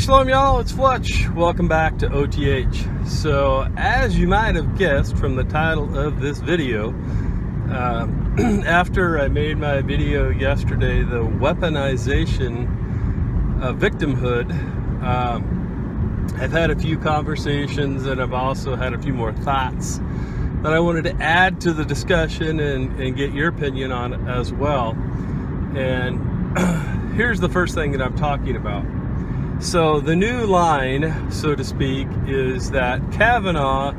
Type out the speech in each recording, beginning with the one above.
Shalom, y'all. It's Fletch. Welcome back to OTH. So, as you might have guessed from the title of this video, after I made my video yesterday, the weaponization of victimhood, I've had a few conversations and I've also had a few more thoughts that I wanted to add to the discussion and get your opinion on as well. And here's the first thing that I'm talking about. So the new line, so to speak, is that Kavanaugh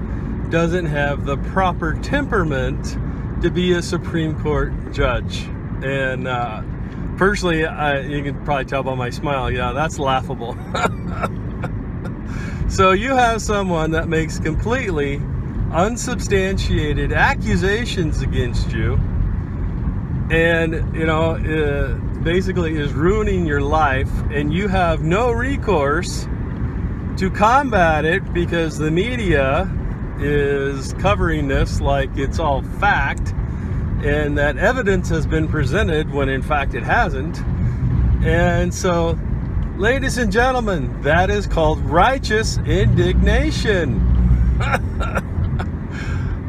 doesn't have the proper temperament to be a Supreme Court judge. And personally, you can probably tell by my smile, yeah, that's laughable. So you have someone that makes completely unsubstantiated accusations against you and, basically is ruining your life, and you have no recourse to combat it because the media is covering this like it's all fact and that evidence has been presented when in fact it hasn't. And so, ladies and gentlemen, that is called righteous indignation.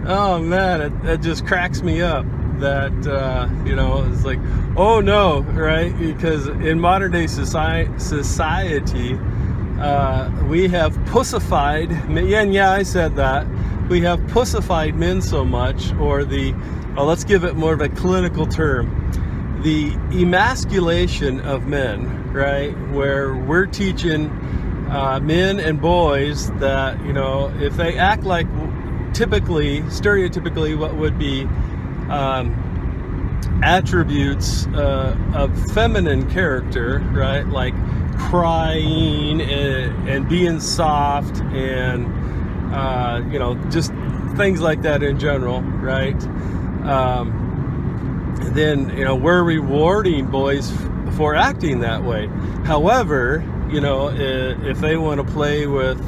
Oh man, it just cracks me up that it's like, oh no, right? Because in modern day society we have pussified men. Yeah, I said that. We have pussified men so much, or let's give it more of a clinical term, the emasculation of men, right? Where we're teaching men and boys that, if they act like stereotypically what would be attributes of feminine character, right? Like crying and being soft and, just things like that in general, right? Then, we're rewarding boys for acting that way. However, if they want to play with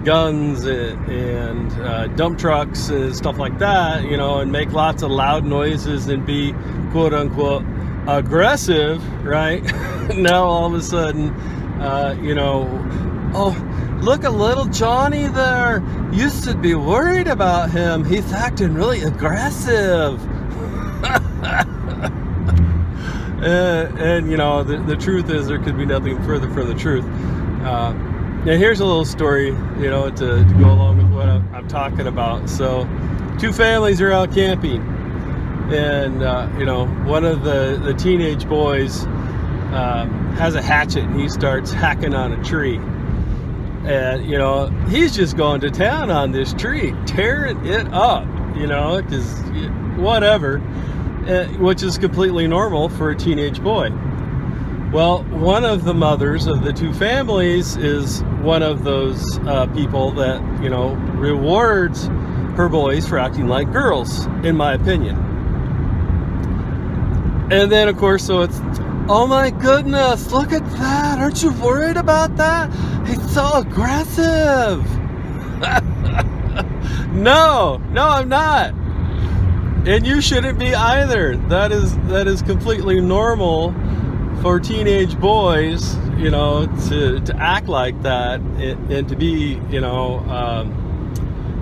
guns and dump trucks and stuff like that, and make lots of loud noises and be quote unquote aggressive, right? Now all of a sudden, oh, look at little Johnny there. You should be worried about him. He's acting really aggressive. and the truth is there could be nothing further from the truth. Now here's a little story, to go along with what I'm talking about. So, two families are out camping, and one of the teenage boys has a hatchet and he starts hacking on a tree, and he's just going to town on this tree, tearing it up, because whatever, which is completely normal for a teenage boy. Well, one of the mothers of the two families is one of those people that, rewards her boys for acting like girls, in my opinion. And then, of course, so it's, oh my goodness, look at that. Aren't you worried about that? He's so aggressive. No, I'm not. And you shouldn't be either. That is completely normal for teenage boys, to act like that and to be,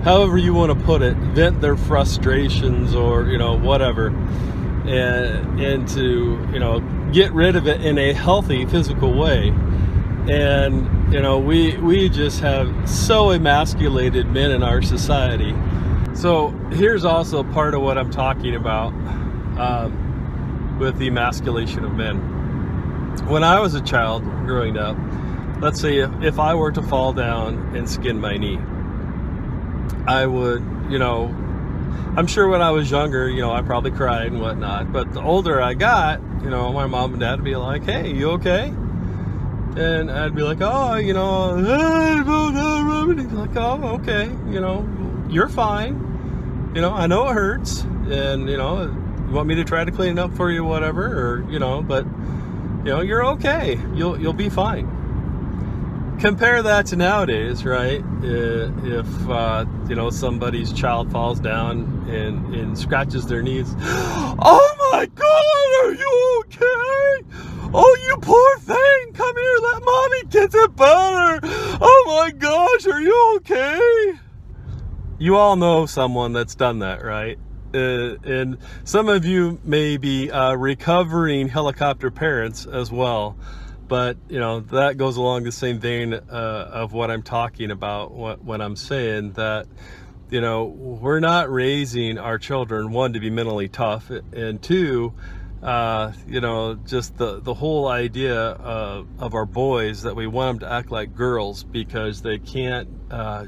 however you want to put it, vent their frustrations or, whatever, and to, get rid of it in a healthy physical way. And, we just have so emasculated men in our society. So here's also part of what I'm talking about with the emasculation of men. When I was a child growing up, let's say if I were to fall down and skin my knee, I would, I'm sure when I was younger, I probably cried and whatnot. But the older I got, my mom and dad would be like, hey, you okay? And I'd be like, oh, he'd be like, oh, okay, you're fine. I know it hurts. And, you want me to try to clean it up for you, whatever, or, but you're okay. You'll be fine. Compare that to nowadays, right? If somebody's child falls down and scratches their knees, oh my God, are you okay? Oh, you poor thing, come come here, let mommy get it better. Oh my gosh, are you okay? You all know someone that's done that, right? And some of you may be recovering helicopter parents as well. But, you know, that goes along the same vein of what I'm talking about when I'm saying that, you know, we're not raising our children, one, to be mentally tough, and two, you know, just the whole idea of our boys that we want them to act like girls because they can't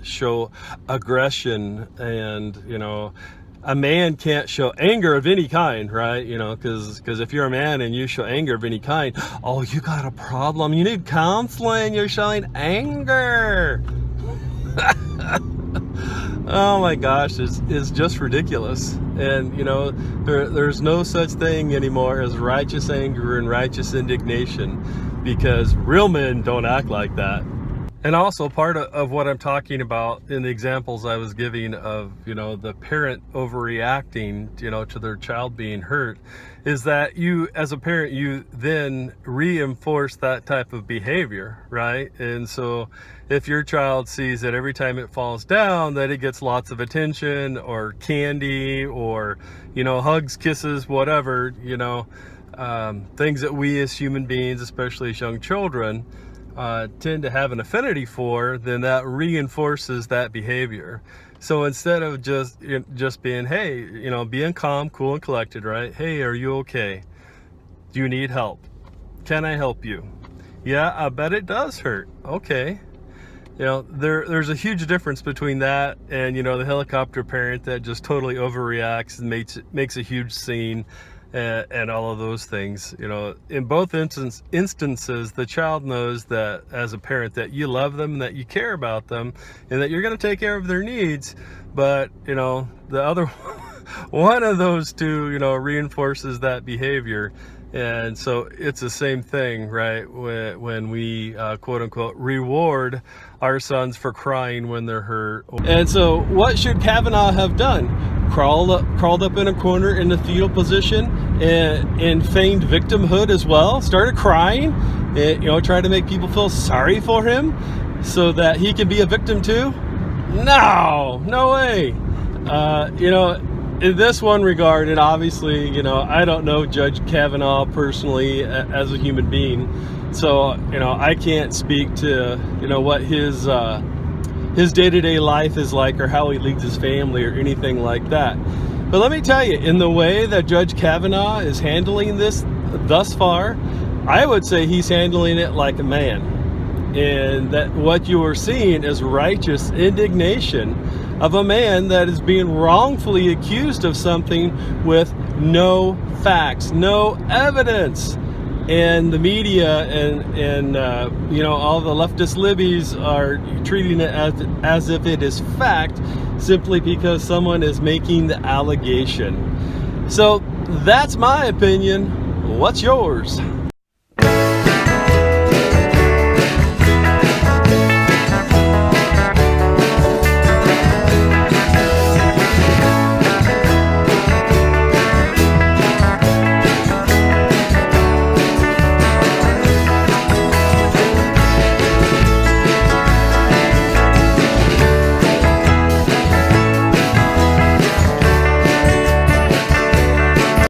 show aggression, and, you know, a man can't show anger of any kind, right? You know, because if you're a man and you show anger of any kind, oh, you got a problem, you need counseling, you're showing anger. Oh my gosh, it's just ridiculous. And, you know, there's no such thing anymore as righteous anger and righteous indignation, because real men don't act like that. And also part of what I'm talking about in the examples I was giving of, you know, the parent overreacting, you know, to their child being hurt, is that you, as a parent, you then reinforce that type of behavior, right? And so if your child sees that every time it falls down that it gets lots of attention or candy or, you know, hugs, kisses, whatever, you know, things that we as human beings, especially as young children, tend to have an affinity for, then that reinforces that behavior. So instead of just being, hey, you know, being calm, cool, and collected, right? Hey, are you okay? Do you need help? Can I help you? Yeah, I bet it does hurt. Okay. You know, there's a huge difference between that and, you know, the helicopter parent that just totally overreacts and makes a huge scene. And all of those things. You know, in both instances, the child knows that as a parent that you love them, that you care about them, and that you're going to take care of their needs. But, you know, the other one of those two, you know, reinforces that behavior. And so it's the same thing, right? When we quote unquote reward our sons for crying when they're hurt. And so what should Kavanaugh have done? Crawled up in a corner in the fetal position and feigned victimhood as well, started crying, and, you know, tried to make people feel sorry for him so that he can be a victim too? No way. You know, in this one regard, and obviously, you know, I don't know Judge Kavanaugh personally as a human being, so, you know, I can't speak to, you know, what his day-to-day life is like or how he leads his family or anything like that. But let me tell you, in the way that Judge Kavanaugh is handling this thus far, I would say he's handling it like a man. And that what you are seeing is righteous indignation of a man that is being wrongfully accused of something with no facts, no evidence. And the media and you know, all the leftist libbies are treating it as if it is fact, simply because someone is making the allegation. So that's my opinion. What's yours?